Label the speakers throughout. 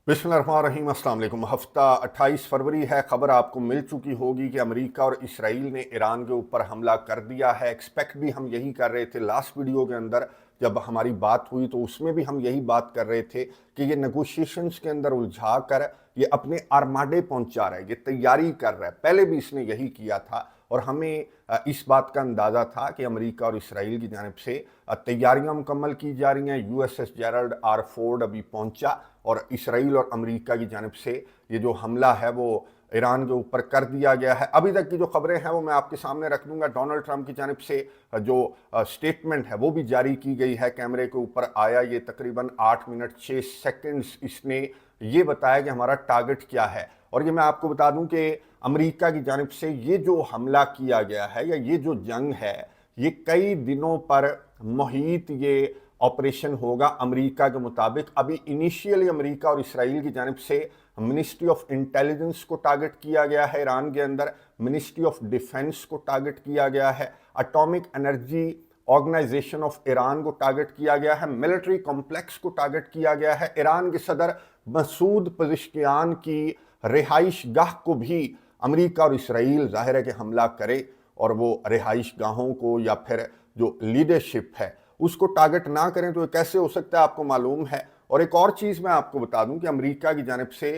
Speaker 1: बिस्मिल्लाहिर्रहमानिर्रहीम। अस्सलाम वालेकुम। हफ्ता 28 फरवरी है। खबर आपको मिल चुकी होगी कि अमेरिका और इसराइल ने ईरान के ऊपर हमला कर दिया है। एक्सपेक्ट भी हम यही कर रहे थे। लास्ट वीडियो के अंदर जब हमारी बात हुई तो उसमें भी हम यही बात कर रहे थे कि ये नेगोशिएशंस के अंदर उलझा कर ये अपने आर्माडे पहुंचा रहा है, ये तैयारी कर रहा है। पहले भी इसने यही किया था और हमें इस बात का अंदाज़ा था कि अमेरिका और इसराइल की जानिब से तैयारियां मुकम्मल की जा रही हैं। यूएसएस जेरल्ड आर फोर्ड अभी पहुंचा और इसराइल और अमेरिका की जानिब से ये जो हमला है वो ईरान के ऊपर कर दिया गया है। अभी तक की जो खबरें हैं वो मैं आपके सामने रख दूंगा। डोनाल्ड ट्रंप की जानिब से जो स्टेटमेंट है वो भी जारी की गई है। कैमरे के ऊपर आया ये तकरीबन 8 मिनट 6 सेकंड्स। इसने ये बताया कि हमारा टारगेट क्या है। और ये मैं आपको बता दूं कि अमेरिका की जानिब से ये जो हमला किया गया है या ये जो जंग है ये कई दिनों पर मुहित ये ऑपरेशन होगा। अमेरिका के मुताबिक अभी इनिशियली अमेरिका और इसराइल की जानिब से मिनिस्ट्री ऑफ इंटेलिजेंस को टारगेट किया गया है ईरान के अंदर, मिनिस्ट्री ऑफ डिफेंस को टारगेट किया गया है, atomic energy organisation of Iran को टारगेट किया गया है, मिलिट्री कॉम्प्लेक्स को टारगेट किया गया है, ईरान के सदर मसूद पज़ेश्कियान की रिहाइश गाह को भी अमेरिका और इसराइल जाहिर है कि हमला करे और वो रिहाइश गाहों को या फिर जो लीडरशिप है उसको टारगेट ना करें तो ये कैसे हो सकता है आपको मालूम है। और एक और चीज़ मैं आपको बता दूं कि अमेरिका की जानिब से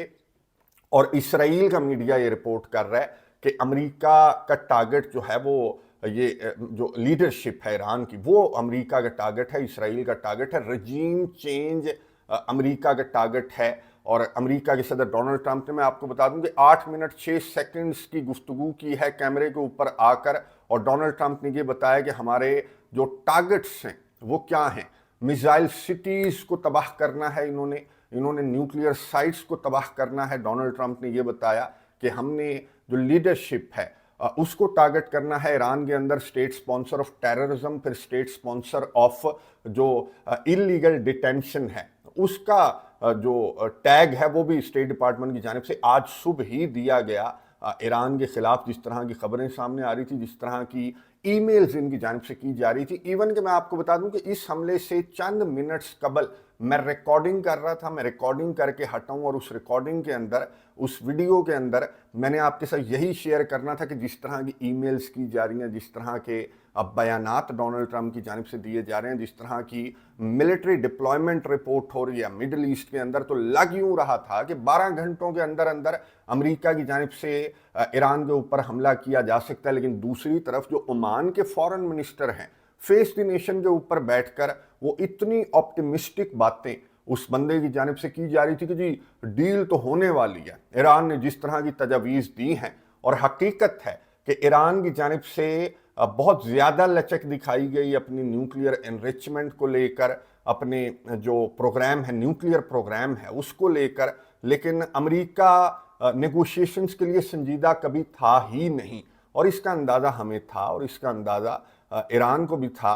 Speaker 1: और इसराइल का मीडिया ये रिपोर्ट कर रहा है कि अमेरिका का टारगेट जो है वो ये जो लीडरशिप है ईरान की वो अमेरिका का टारगेट है, इसराइल का टारगेट है। रजीम चेंज अमेरिका का टारगेट है। और अमेरिका के सदर डोनाल्ड ट्रंप ने, मैं आपको बता दूं कि 8 मिनट 6 सेकंड्स की गुफ्तगू की है कैमरे के ऊपर आकर। और डोनाल्ड ट्रंप ने ये बताया कि हमारे जो टारगेट्स हैं वो क्या हैं। मिसाइल सिटीज़ को तबाह करना है, इन्होंने न्यूक्लियर साइट्स को तबाह करना है। डोनाल्ड ट्रंप ने ये बताया कि हमने जो लीडरशिप है उसको टारगेट करना है ईरान के अंदर, स्टेट स्पॉन्सर ऑफ टेररिज्म, फिर स्टेट स्पॉन्सर ऑफ जो इलीगल डिटेंशन है उसका जो टैग है वो भी स्टेट डिपार्टमेंट की जानिब से आज सुबह ही दिया गया। ईरान के खिलाफ जिस तरह की खबरें सामने आ रही थी, जिस तरह की ईमेल्स इनकी जानिब से की जा रही थी, इवन कि मैं आपको बता दूं कि इस हमले से चंद मिनट्स कबल मैं रिकॉर्डिंग कर रहा था, मैं रिकॉर्डिंग करके हटाऊं और उस रिकॉर्डिंग के अंदर, उस वीडियो के अंदर मैंने आपके साथ यही शेयर करना था कि जिस तरह की ईमेल्स की जा रही हैं, जिस तरह के बयानात डोनाल्ड ट्रंप की जानिब से दिए जा रहे हैं, जिस तरह की मिलिट्री डिप्लॉयमेंट रिपोर्ट हो रही है मिडल ईस्ट के अंदर, तो लग यूं रहा था कि 12 घंटों के अंदर अंदर अमेरिका की जानिब से ईरान के ऊपर हमला किया जा सकता है। लेकिन दूसरी तरफ जो ओमान के फॉरेन मिनिस्टर हैं, फेस द नेशन के ऊपर बैठकर वो इतनी ऑप्टिमिस्टिक बातें उस बंदे की जानिब से की जा रही थी कि जी डील तो होने वाली है। ईरान ने जिस तरह की तजावीज़ दी हैं और हकीकत है कि ईरान की जानिब से बहुत ज़्यादा लचक दिखाई गई अपनी न्यूक्लियर एनरिचमेंट को लेकर, अपने जो प्रोग्राम है, न्यूक्लियर प्रोग्राम है उसको लेकर। लेकिन अमेरिका नेगोशिएशंस के लिए संजीदा कभी था ही नहीं और इसका अंदाज़ा हमें था और इसका अंदाज़ा ईरान को भी था।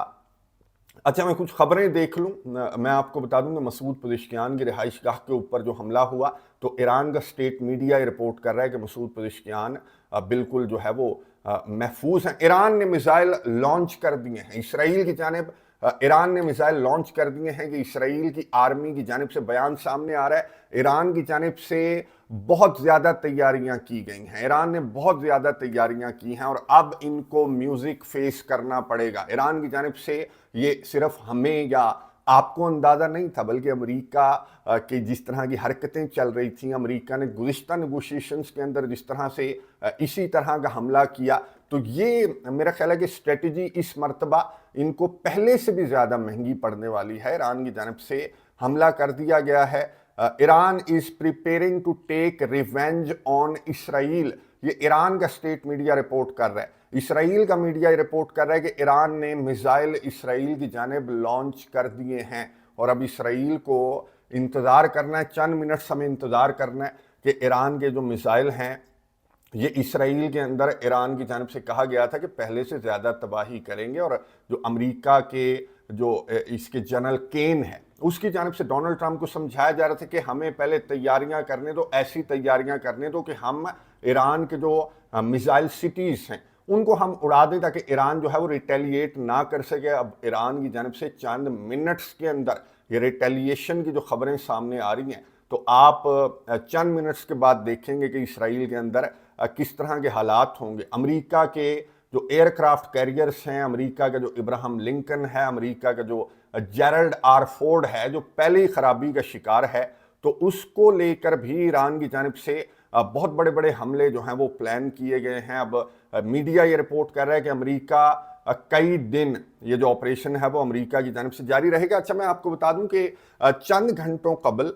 Speaker 1: अच्छा, मैं कुछ खबरें देख लूँ। मैं आपको बता दूं कि मसूद पज़ेश्कियान की रिहाइश गाह के ऊपर जो हमला हुआ तो ईरान का स्टेट मीडिया रिपोर्ट कर रहा है कि मसूद पज़ेश्कियान बिल्कुल जो है वो महफूज हैं। ईरान ने मिसाइल लॉन्च कर दिए हैं इसराइल की जानिब, ईरान ने मिसाइल लॉन्च कर दिए हैं कि इसराइल की आर्मी की जानिब से बयान सामने आ रहा है। ईरान की जानिब से बहुत ज़्यादा तैयारियां की गई हैं, ईरान ने बहुत ज़्यादा तैयारियां की हैं और अब इनको म्यूज़िक फेस करना पड़ेगा। ईरान की जानिब से ये सिर्फ हमें या आपको अंदाज़ा नहीं था बल्कि अमेरिका की जिस तरह की हरकतें चल रही थी, अमेरिका ने गुज़िश्ता नेगोशिएशंस के अंदर जिस तरह से इसी तरह का हमला किया, तो ये मेरा ख्याल है कि स्ट्रेटजी इस मर्तबा इनको पहले से भी ज़्यादा महंगी पड़ने वाली है। ईरान की जानिब से हमला कर दिया गया है। Iran is preparing to take revenge on Israel, ये ईरान का स्टेट मीडिया रिपोर्ट कर रहा है। इसराइल का मीडिया रिपोर्ट कर रहा है कि ईरान ने मिसाइल इसराइल की जानिब लॉन्च कर दिए हैं और अब इसराइल को इंतज़ार करना है, चंद मिनट समय इंतज़ार करना है कि ईरान के जो मिसाइल हैं ये इसराइल के अंदर ईरान की जानिब से कहा गया था कि पहले से ज़्यादा तबाही करेंगे। और जो अमेरिका के जो इसके जनरल केन है उसकी जानिब से डोनाल्ड ट्रंप को समझाया जा रहा था कि हमें पहले तैयारियां करने दो, ऐसी तैयारियां करने दो कि हम ईरान के जो मिसाइल सिटीज़ हैं उनको हम उड़ा दें ताकि ईरान जो है वो रिटेलिएट ना कर सके। अब ईरान की जानिब से चंद मिनट्स के अंदर ये रिटेलिएशन की जो खबरें सामने आ रही हैं تو آپ چند منٹس کے بعد دیکھیں گے کہ اسرائیل کے اندر کس طرح کے حالات ہوں گے۔ امریکہ کے جو ایئر کرافٹ کیریئرز ہیں، امریکہ کا جو ابراہم لنکن ہے، امریکہ کا جو جیرلڈ آر فورڈ ہے جو پہلے ہی خرابی کا شکار ہے، تو اس کو لے کر بھی ایران کی جانب سے بہت بڑے بڑے حملے جو ہیں وہ پلان کیے گئے ہیں۔ اب میڈیا یہ رپورٹ کر رہا ہے کہ امریکہ کئی دن یہ جو آپریشن ہے وہ امریکہ کی جانب سے جاری رہے گا۔ اچھا، میں آپ کو بتا دوں کہ چند گھنٹوں قبل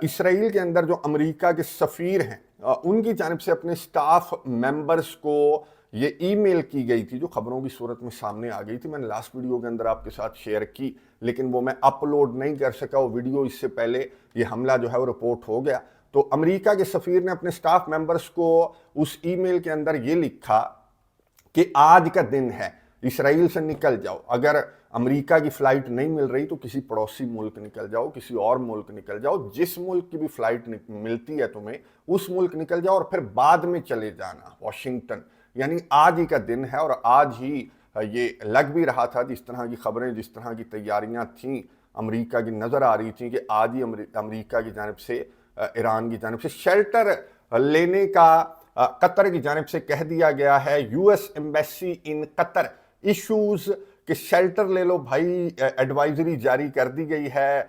Speaker 1: اسرائیل کے اندر جو امریکہ کے سفیر ہیں ان کی جانب سے اپنے سٹاف ممبرز کو یہ ای میل کی گئی تھی جو خبروں کی صورت میں سامنے آ گئی تھی۔ میں نے لاسٹ ویڈیو کے اندر آپ کے ساتھ شیئر کی، لیکن وہ میں اپلوڈ نہیں کر سکا، وہ ویڈیو اس سے پہلے یہ حملہ جو ہے وہ رپورٹ ہو گیا۔ تو امریکہ کے سفیر نے اپنے سٹاف ممبرز کو اس ای میل کے اندر یہ لکھا کہ آج کا دن ہے، اسرائیل سے نکل جاؤ، اگر امریکہ کی فلائٹ نہیں مل رہی تو کسی پڑوسی ملک نکل جاؤ، کسی اور ملک نکل جاؤ، جس ملک کی بھی فلائٹ ملتی ہے تمہیں اس ملک نکل جاؤ، اور پھر بعد میں چلے جانا واشنگٹن۔ یعنی آج ہی کا دن ہے، اور آج ہی یہ لگ بھی رہا تھا، جس طرح کی خبریں، جس طرح کی تیاریاں تھیں امریکہ کی نظر آ رہی تھیں، کہ آج ہی امریکہ کی جانب سے ایران کی جانب سے شیلٹر لینے کا قطر کی جانب سے کہہ دیا گیا ہے۔ U S embassy in Qatar issues کہ شیلٹر لے لو بھائی، ایڈوائزری جاری کر دی گئی ہے،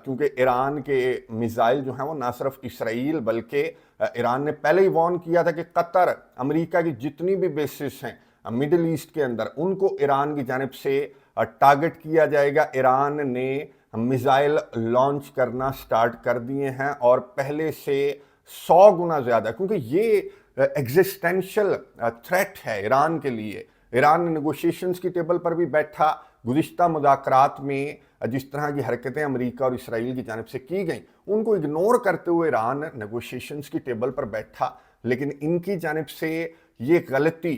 Speaker 1: کیونکہ ایران کے میزائل جو ہیں وہ نہ صرف اسرائیل بلکہ ایران نے پہلے ہی وارن کیا تھا کہ قطر، امریکہ کی جتنی بھی بیسز ہیں مڈل ایسٹ کے اندر ان کو ایران کی جانب سے ٹارگٹ کیا جائے گا۔ ایران نے میزائل لانچ کرنا سٹارٹ کر دیے ہیں، اور پہلے سے 100 گنا زیادہ، کیونکہ یہ ایگزسٹینشل تھریٹ ہے ایران کے لیے۔ ایران نے نیگوشیشنز کی ٹیبل پر بھی بیٹھا، گزشتہ مذاکرات میں جس طرح کی حرکتیں امریکہ اور اسرائیل کی جانب سے کی گئیں ان کو اگنور کرتے ہوئے ایران نیگوشیشنز کی ٹیبل پر بیٹھا، لیکن ان کی جانب سے یہ غلطی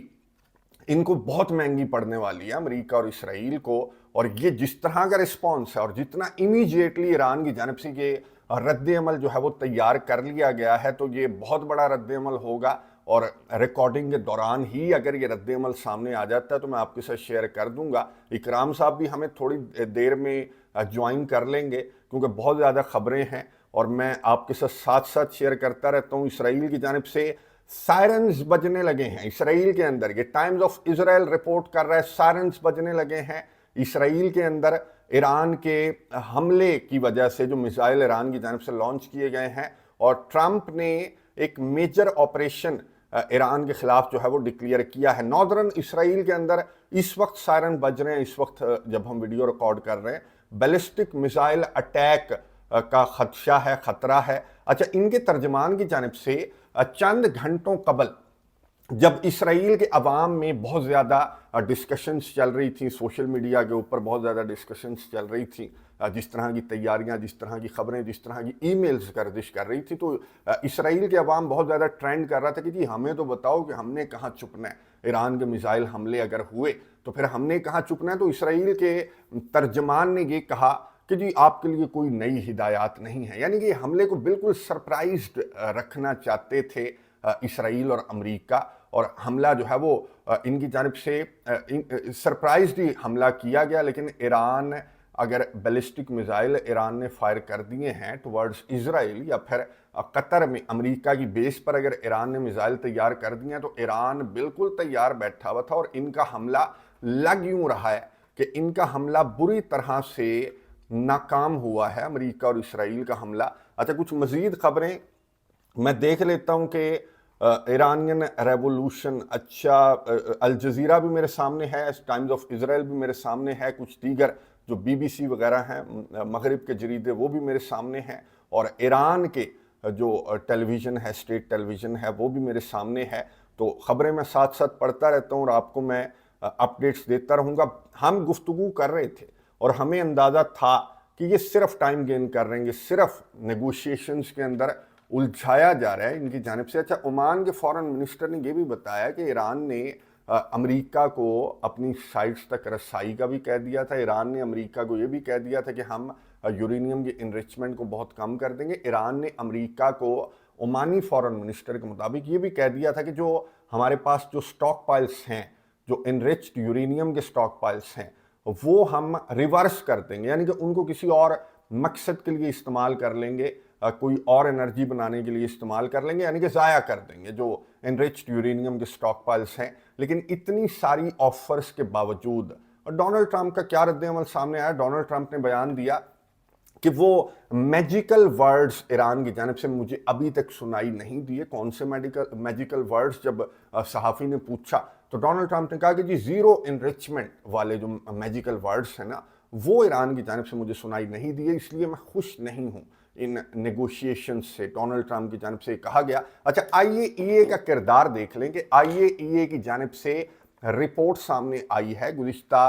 Speaker 1: ان کو بہت مہنگی پڑنے والی ہے امریکہ اور اسرائیل کو۔ اور یہ جس طرح کا رسپانس ہے اور جتنا امیجیٹلی ایران کی جانب سے یہ رد عمل جو ہے وہ تیار کر لیا گیا ہے، تو یہ بہت بڑا رد عمل ہوگا، اور ریکارڈنگ کے دوران ہی اگر یہ رد عمل سامنے آ جاتا ہے تو میں آپ کے ساتھ شیئر کر دوں گا۔ اکرام صاحب بھی ہمیں تھوڑی دیر میں جوائن کر لیں گے، کیونکہ بہت زیادہ خبریں ہیں اور میں آپ کے ساتھ ساتھ شیئر کرتا رہتا ہوں۔ اسرائیل کی جانب سے سائرنز بجنے لگے ہیں اسرائیل کے اندر، یہ ٹائمز آف اسرائیل رپورٹ کر رہا ہے، سائرنز بجنے لگے ہیں اسرائیل کے اندر ایران کے حملے کی وجہ سے، جو میزائل ایران کی جانب سے لانچ کیے گئے ہیں، اور ٹرمپ نے ایک میجر آپریشن ایران کے خلاف جو ہے وہ ڈکلیئر کیا ہے۔ ناردرن اسرائیل کے اندر اس وقت سائرن بج رہے ہیں، اس وقت جب ہم ویڈیو ریکارڈ کر رہے ہیں، بیلسٹک میزائل اٹیک کا خدشہ ہے، خطرہ ہے۔ اچھا، ان کے ترجمان کی جانب سے چند گھنٹوں قبل جب اسرائیل کے عوام میں بہت زیادہ ڈسکشنز چل رہی تھیں، سوشل میڈیا کے اوپر بہت زیادہ ڈسکشنز چل رہی تھیں، جس طرح کی تیاریاں، جس طرح کی خبریں، جس طرح کی ای میلز گردش کر رہی تھی، تو اسرائیل کے عوام بہت زیادہ ٹرینڈ کر رہا تھا کہ جی ہمیں تو بتاؤ کہ ہم نے کہاں چھپنا ہے، ایران کے میزائل حملے اگر ہوئے تو پھر ہم نے کہاں چھپنا ہے۔ تو اسرائیل کے ترجمان نے یہ کہا کہ جی آپ کے لیے کوئی نئی ہدایات نہیں ہے، یعنی کہ یہ حملے کو بالکل سرپرائزڈ رکھنا چاہتے تھے اسرائیل اور امریکہ، اور حملہ جو ہے وہ ان کی جانب سے سرپرائزڈ ہی حملہ کیا گیا۔ لیکن ایران اگر بیلسٹک میزائل ایران نے فائر کر دیے ہیں ٹورڈز اسرائیل، یا پھر قطر میں امریکہ کی بیس پر اگر ایران نے میزائل تیار کر دیے ہیں، تو ایران بالکل تیار بیٹھا ہوا تھا، اور ان کا حملہ لگ یوں رہا ہے کہ ان کا حملہ بری طرح سے ناکام ہوا ہے، امریکہ اور اسرائیل کا حملہ۔ اچھا، کچھ مزید خبریں میں دیکھ لیتا ہوں کہ ایرانین ریولوشن، اچھا الجزیرہ بھی میرے سامنے ہے، ٹائمز آف اسرائیل بھی میرے سامنے ہے، کچھ دیگر جو بی بی سی وغیرہ ہیں مغرب کے جریدے وہ بھی میرے سامنے ہیں، اور ایران کے جو ٹیلی ویژن ہے، اسٹیٹ ٹیلی ویژن ہے، وہ بھی میرے سامنے ہے۔ تو خبریں میں ساتھ ساتھ پڑھتا رہتا ہوں اور آپ کو میں اپڈیٹس دیتا رہوں گا۔ ہم گفتگو کر رہے تھے اور ہمیں اندازہ تھا کہ یہ صرف ٹائم گین کر رہے ہیں، یہ صرف نیگوشیشنز کے اندر الجھایا جا رہا ہے ان کی جانب سے۔ اچھا، عمان کے فارن منسٹر نے یہ بھی بتایا کہ ایران نے امریکہ کو اپنی سائٹس تک رسائی کا بھی کہہ دیا تھا، ایران نے امریکہ کو یہ بھی کہہ دیا تھا کہ ہم یورینیم کی انریچمنٹ کو بہت کم کر دیں گے۔ ایران نے امریکہ کو عمانی فارن منسٹر کے مطابق یہ بھی کہہ دیا تھا کہ جو ہمارے پاس جو سٹاک پائلز ہیں، جو انریچڈ یورینیم کے سٹاک پائلز ہیں، وہ ہم ریورس کر دیں گے، یعنی کہ ان کو کسی اور مقصد کے لیے استعمال کر لیں گے۔ कोई और एनर्जी बनाने के लिए इस्तेमाल कर लेंगे, यानी कि ज़ाया कर देंगे जो एनरिच्ड यूरेनियम के स्टॉक पाइल्स हैं। लेकिन इतनी सारी ऑफर्स के बावजूद डोनाल्ड ट्रंप का क्या रद्द-ए-अमल सामने आया? डोनाल्ड ट्रंप ने बयान दिया कि वो मैजिकल वर्ड्स ईरान की जानिब से मुझे अभी तक सुनाई नहीं दिए। कौन से मैजिकल वर्ड्स? जब सहाफ़ी ने पूछा तो डोनाल्ड ट्रंप ने कहा कि जी ज़ीरो इनरिचमेंट वाले जो मैजिकल वर्ड्स हैं ना, वो ईरान की जानिब से मुझे सुनाई नहीं दिए, इसलिए मैं खुश नहीं हूँ इन नेगोशिएशन से। डोनाल्ड ट्रंप की जानिब से कहा गया। अच्छा, IAEA का किरदार देख लें कि IAEA की जानिब से रिपोर्ट सामने आई है। गुज़िश्ता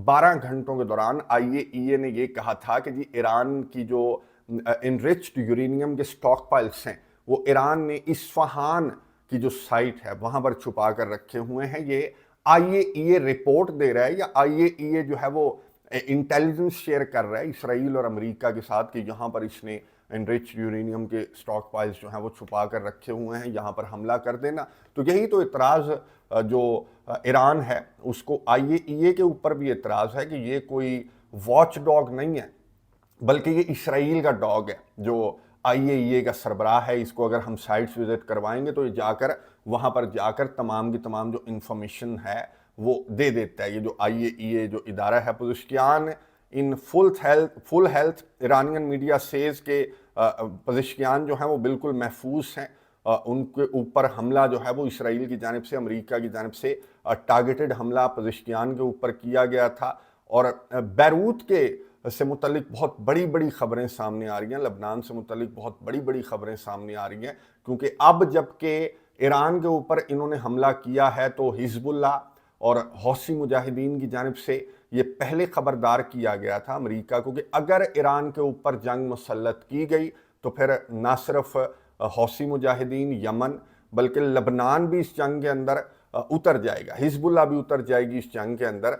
Speaker 1: 12 घंटों के दौरान IAEA ने यह कहा था कि जी ईरान की जो इनरिच्ड यूरेनियम के स्टॉक पाइल्स हैं वो ईरान ने इस्फहान की जो साइट है वहां पर छुपा कर रखे हुए हैं। ये IAEA रिपोर्ट दे रहा है, या IAEA जो है वो इंटेलिजेंस शेयर कर रहा है इसराइल और अमेरिका के साथ कि यहाँ पर इसने एनरिच्ड यूरेनियम के स्टॉक पाइल्स जो हैं वो छुपा कर रखे हुए हैं, यहाँ पर हमला कर देना। तो यही तो इतराज़ जो ईरान है उसको IAEA के ऊपर भी इतराज़ है कि ये कोई वॉच डॉग नहीं है, बल्कि ये इसराइल का डॉग है जो IAEA का सरबराह है। इसको अगर हम साइट्स विजिट करवाएंगे तो ये जाकर वहाँ पर जाकर तमाम की तमाम जो इंफॉर्मेशन है वो दे देता है। ये जो IAEA जो इदारा है, Pezeshkian in full health Iranian media says के पज़ेश्कियान जो हैं वो बिल्कुल महफूज हैं। उनके ऊपर हमला जो है वो इसराइल की जानिब से, अमेरिका की जानिब से टारगेटेड हमला पज़ेश्कियान के ऊपर किया गया था। और बैरूत के से मुतल्लिक बहुत बड़ी बड़ी खबरें सामने आ रही हैं, लबनान से मुतल्लिक बहुत बड़ी बड़ी खबरें सामने आ रही हैं, क्योंकि अब जबकि ईरान के ऊपर इन्होंने हमला किया है तो हिजबुल्लाह और हौसी मुजाहिदीन की जानिब से ये पहले खबरदार किया गया था अमेरिका को कि अगर ईरान के ऊपर जंग मुसल्लत की गई तो फिर ना सिर्फ हौसी मुजाहिदीन यमन बल्कि लबनान भी इस जंग के अंदर उतर जाएगा, हिजबुल्लाह भी उतर जाएगी इस जंग के अंदर।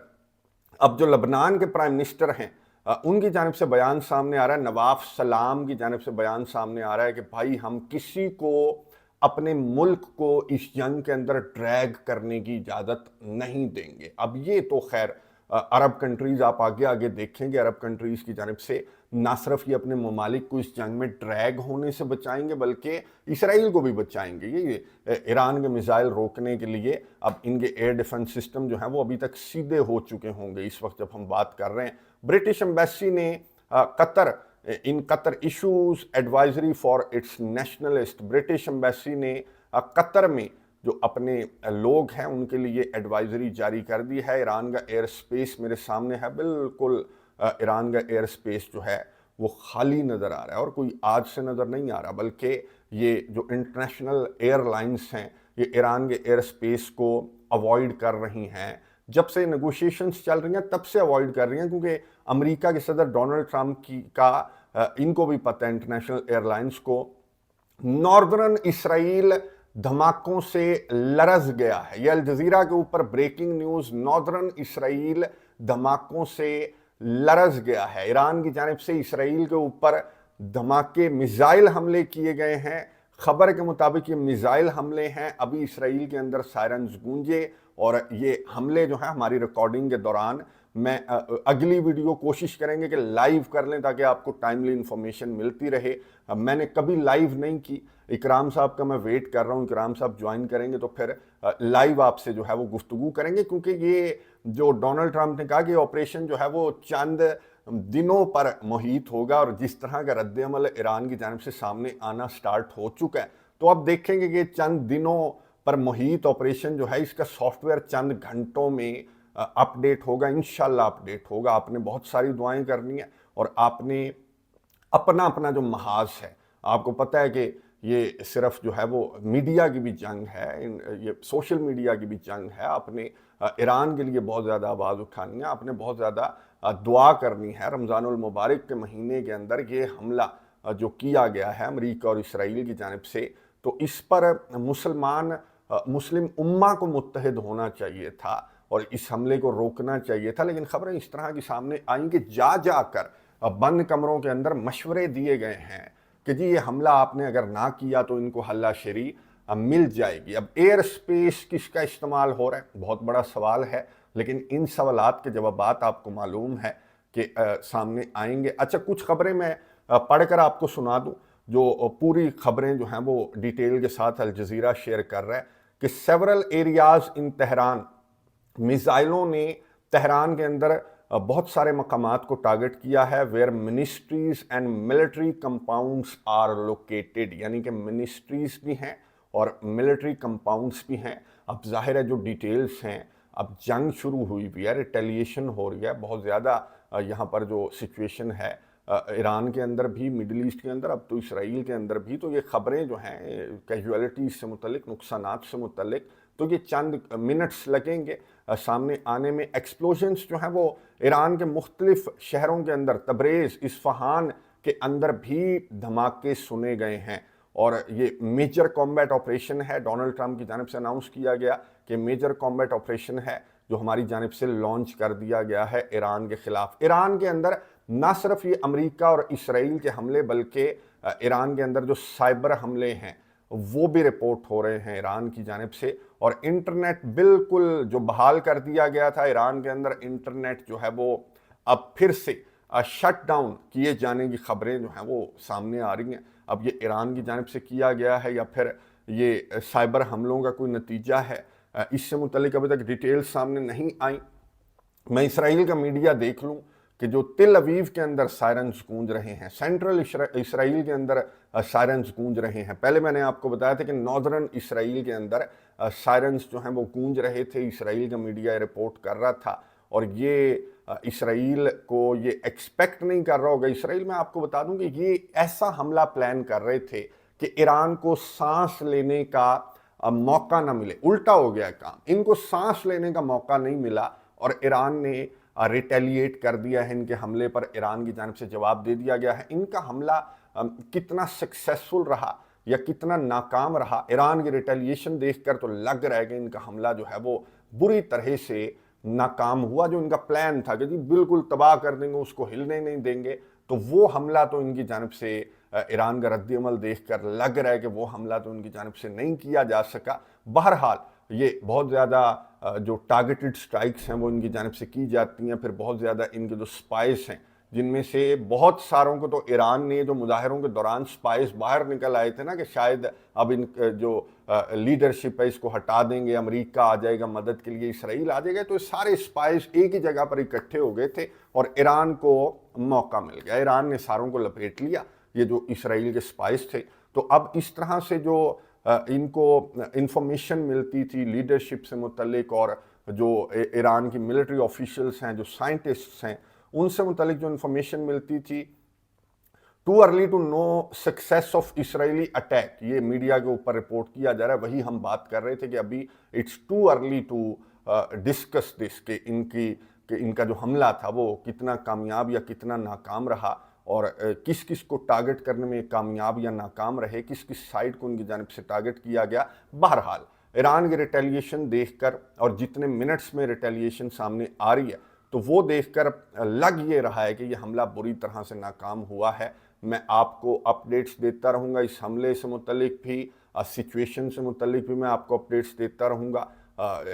Speaker 1: अब जो लबनान के प्राइम मिनिस्टर हैं उनकी जानिब से बयान सामने आ रहा है, नवाफ सलाम की जानिब से बयान सामने आ रहा है कि भाई हम किसी को अपने मुल्क को इस जंग के अंदर ड्रैग करने की इजाज़त नहीं देंगे। अब ये तो खैर अरब कंट्रीज़ आप आगे आगे देखेंगे, अरब कंट्रीज़ की जानिब से ना सिर्फ ये अपने ममालिक को इस जंग में ड्रैग होने से बचाएंगे बल्कि इसराइल को भी बचाएंगे। ये ईरान के मिसाइल रोकने के लिए अब इनके एयर डिफेंस सिस्टम जो है वो अभी तक सीधे हो चुके होंगे इस वक्त जब हम बात कर रहे हैं। ब्रिटिश एम्बेसी ने Qatar issues advisory for its nationalist, British embassy ने कतर में जो अपने लोग हैं उनके लिए एडवाइजरी जारी कर दी है। ईरान का एयर स्पेस मेरे सामने है, बिल्कुल ईरान का एयर स्पेस जो है वो खाली नज़र आ रहा है और कोई आज से नज़र नहीं आ रहा, बल्कि ये जो इंटरनेशनल एयरलाइंस हैं ये ईरान के एयर स्पेस को अवॉइड कर रही हैं। जब से नेगोशिएशंस चल रही हैं तब से अवॉइड कर रही हैं, क्योंकि अमेरिका के सदर डोनाल्ड ट्रंप इनको भी पता है, इंटरनेशनल एयरलाइंस को, नॉर्दर्न इसराइल धमाकों से लरज गया है। ये अल जजीरा के ऊपर ब्रेकिंग न्यूज़, नॉर्दर्न इसराइल धमाकों से लरज गया है। ईरान की जानिब से इसराइल के ऊपर धमाके, मिसाइल हमले किए गए हैं। खबर के मुताबिक ये मिसाइल हमले हैं, अभी इसराइल के अंदर सायरन्स गूंजे और ये हमले जो है हमारी रिकॉर्डिंग के दौरान मैं अगली वीडियो कोशिश करेंगे कि लाइव कर लें ताकि आपको टाइमली इंफॉर्मेशन मिलती रहे। मैंने कभी लाइव नहीं की, इकराम साहब का मैं वेट कर रहा हूँ, इकराम साहब ज्वाइन करेंगे तो फिर लाइव आपसे जो है वो गुफ्तगू करेंगे, क्योंकि ये जो डोनाल्ड ट्रंप ने कहा कि ऑपरेशन जो है वो चंद दिनों पर मुहित होगा और जिस तरह का रद्द-ए-अमल ईरान की जानिब से सामने आना स्टार्ट हो चुका है, तो अब देखेंगे कि चंद दिनों पर मुहित ऑपरेशन जो है इसका सॉफ्टवेयर चंद घंटों में अपडेट होगा, इंशाल्लाह अपडेट होगा। आपने बहुत सारी दुआएं करनी है और आपने अपना अपना जो महाज है, आपको पता है कि ये सिर्फ जो है वो मीडिया की भी जंग है, ये सोशल मीडिया की भी जंग है। आपने ईरान के लिए बहुत ज़्यादा आवाज़ उठानी है, आपने बहुत ज़्यादा दुआ करनी है। रमज़ानुल मुबारक के महीने के अंदर ये हमला जो किया गया है अमेरिका और इसराइल की जानिब से, तो इस पर मुस्लिम उम्मा को मुत्तहिद होना चाहिए था और इस हमले को रोकना चाहिए था। लेकिन खबरें इस तरह की सामने आई कि जाकर बंद कमरों के अंदर मशवरे दिए गए हैं कि जी ये हमला आपने अगर ना किया तो इनको हल्लाशेरी मिल जाएगी। अब एयर स्पेस किसका इस्तेमाल हो रहा है, बहुत बड़ा सवाल है, लेकिन इन सवालात के जवाबात आपको मालूम है कि सामने आएंगे। अच्छा, कुछ खबरें मैं पढ़कर आपको सुना दूं। جو پوری خبریں جو ہیں وہ ڈیٹیل کے ساتھ الجزیرہ شیئر کر رہا ہے کہ سیورل ایریاز ان تہران، میزائلوں نے تہران کے اندر بہت سارے مقامات کو ٹارگٹ کیا ہے، where ministries and military compounds are located, یعنی کہ منسٹریز بھی ہیں اور ملٹری کمپاؤنڈز بھی ہیں۔ اب ظاہر ہے جو ڈیٹیلز ہیں، اب جنگ شروع ہوئی بھی ہے، ریٹیلیشن ہو رہی ہے بہت زیادہ، یہاں پر جو سچویشن ہے ایران کے اندر بھی، مڈل ایسٹ کے اندر، اب تو اسرائیل کے اندر بھی، تو یہ خبریں جو ہیں کیجویلٹیز سے متعلق، نقصانات سے متعلق، تو یہ چند منٹس لگیں گے سامنے آنے میں۔ ایکسپلوژنز جو ہیں وہ ایران کے مختلف شہروں کے اندر، تبریز، اصفہان کے اندر بھی دھماکے سنے گئے ہیں، اور یہ میجر کامبیٹ آپریشن ہے، ڈونلڈ ٹرمپ کی جانب سے اناؤنس کیا گیا کہ میجر کامبیٹ آپریشن ہے جو ہماری جانب سے لانچ کر دیا گیا ہے ایران کے خلاف۔ ایران کے اندر نہ صرف یہ امریکہ اور اسرائیل کے حملے، بلکہ ایران کے اندر جو سائبر حملے ہیں وہ بھی رپورٹ ہو رہے ہیں ایران کی جانب سے، اور انٹرنیٹ بالکل جو بحال کر دیا گیا تھا ایران کے اندر، انٹرنیٹ جو ہے وہ اب پھر سے شٹ ڈاؤن کیے جانے کی خبریں جو ہیں وہ سامنے آ رہی ہیں۔ اب یہ ایران کی جانب سے کیا گیا ہے یا پھر یہ سائبر حملوں کا کوئی نتیجہ ہے، اس سے متعلق ابھی تک ڈیٹیل سامنے نہیں آئیں۔ میں اسرائیل کا میڈیا دیکھ لوں کہ جو تل اویو کے اندر سائرنز گونج رہے ہیں، سینٹرل اسرائیل کے اندر سائرنز گونج رہے ہیں۔ پہلے میں نے آپ کو بتایا تھا کہ ناردرن اسرائیل کے اندر سائرنز جو ہیں وہ گونج رہے تھے، اسرائیل کا میڈیا رپورٹ کر رہا تھا، اور یہ اسرائیل کو یہ ایکسپیکٹ نہیں کر رہا ہوگا۔ اسرائیل، میں آپ کو بتا دوں کہ یہ ایسا حملہ پلان کر رہے تھے کہ ایران کو سانس لینے کا موقع نہ ملے۔ الٹا ہو گیا کام، ان کو سانس لینے کا موقع نہیں ملا، اور ایران نے ریٹیلیٹ کر دیا ہے، ان کے حملے پر ایران کی جانب سے جواب دے دیا گیا ہے۔ ان کا حملہ کتنا سکسیسفل رہا یا کتنا ناکام رہا، ایران کی ریٹیلیشن دیکھ کر تو لگ رہا ہے کہ ان کا حملہ جو ہے وہ بری طرح سے ناکام ہوا۔ جو ان کا پلان تھا کہ جی بالکل تباہ کر دیں گے، اس کو ہلنے نہیں دیں گے، تو وہ حملہ تو ان کی جانب سے ایران کا رد عمل دیکھ کر لگ رہا ہے کہ وہ حملہ تو ان کی جانب سے نہیں کیا جا سکا۔ بہرحال یہ بہت زیادہ جو ٹارگیٹڈ سٹرائکس ہیں وہ ان کی جانب سے کی جاتی ہیں، پھر بہت زیادہ ان کے جو سپائز ہیں، جن میں سے بہت ساروں کو تو ایران نے جو مظاہروں کے دوران سپائز باہر نکل آئے تھے نا کہ شاید اب ان جو لیڈرشپ ہے اس کو ہٹا دیں گے، امریکہ آ جائے گا مدد کے لیے، اسرائیل آ جائے گا، تو سارے سپائز ایک ہی جگہ پر اکٹھے ہو گئے تھے اور ایران کو موقع مل گیا، ایران نے ساروں کو لپیٹ لیا، یہ جو اسرائیل کے سپائز تھے۔ تو اب اس طرح سے جو ان کو انفارمیشن ملتی تھی لیڈرشپ سے متعلق، اور جو ایران کی ملٹری آفیشلز ہیں، جو سائنٹسٹس ہیں، ان سے متعلق جو انفارمیشن ملتی تھی، too early to know success of Israeli attack, یہ میڈیا کے اوپر رپورٹ کیا جا رہا ہے، وہی ہم بات کر رہے تھے کہ ابھی it's too early to discuss this, کہ ان کا جو حملہ تھا وہ کتنا کامیاب یا کتنا ناکام رہا، اور کس کس کو ٹارگٹ کرنے میں کامیاب یا ناکام رہے، کس کس سائٹ کو ان کی جانب سے ٹارگٹ کیا گیا۔ بہرحال ایران کی ریٹیلیشن دیکھ کر، اور جتنے منٹس میں ریٹیلیشن سامنے آ رہی ہے، تو وہ دیکھ کر لگ یہ رہا ہے کہ یہ حملہ بری طرح سے ناکام ہوا ہے۔ میں آپ کو اپڈیٹس دیتا رہوں گا، اس حملے سے متعلق بھی، سچویشن سے متعلق بھی میں آپ کو اپڈیٹس دیتا رہوں گا۔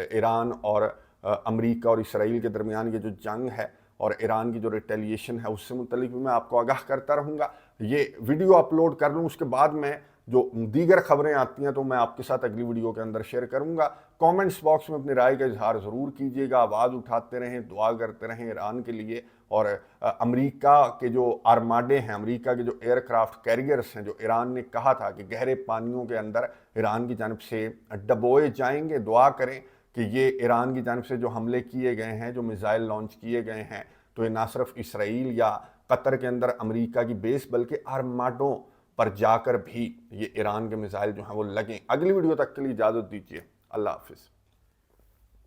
Speaker 1: ایران اور امریکہ اور اسرائیل کے درمیان یہ جو جنگ ہے اور ایران کی جو ریٹیلیشن ہے، اس سے متعلق بھی میں آپ کو آگاہ کرتا رہوں گا۔ یہ ویڈیو اپلوڈ کر لوں، اس کے بعد میں جو دیگر خبریں آتی ہیں تو میں آپ کے ساتھ اگلی ویڈیو کے اندر شیئر کروں گا۔ کامنٹس باکس میں اپنی رائے کا اظہار ضرور کیجیے گا، آواز اٹھاتے رہیں، دعا کرتے رہیں ایران کے لیے، اور امریکہ کے جو آرماڈے ہیں، امریکہ کے جو ایئر کرافٹ کیریئرز ہیں، جو ایران نے کہا تھا کہ گہرے پانیوں کے اندر ایران کی جانب سے ڈبوئے جائیں گے، دعا کریں کہ یہ ایران کی جانب سے جو حملے کیے گئے ہیں، جو میزائل لانچ کیے گئے ہیں، تو یہ نہ صرف اسرائیل یا قطر کے اندر امریکہ کی بیس، بلکہ آرماڈوں پر جا کر بھی یہ ایران کے میزائل جو ہیں وہ لگیں۔ اگلی ویڈیو تک کے لیے اجازت دیجیے، اللہ حافظ۔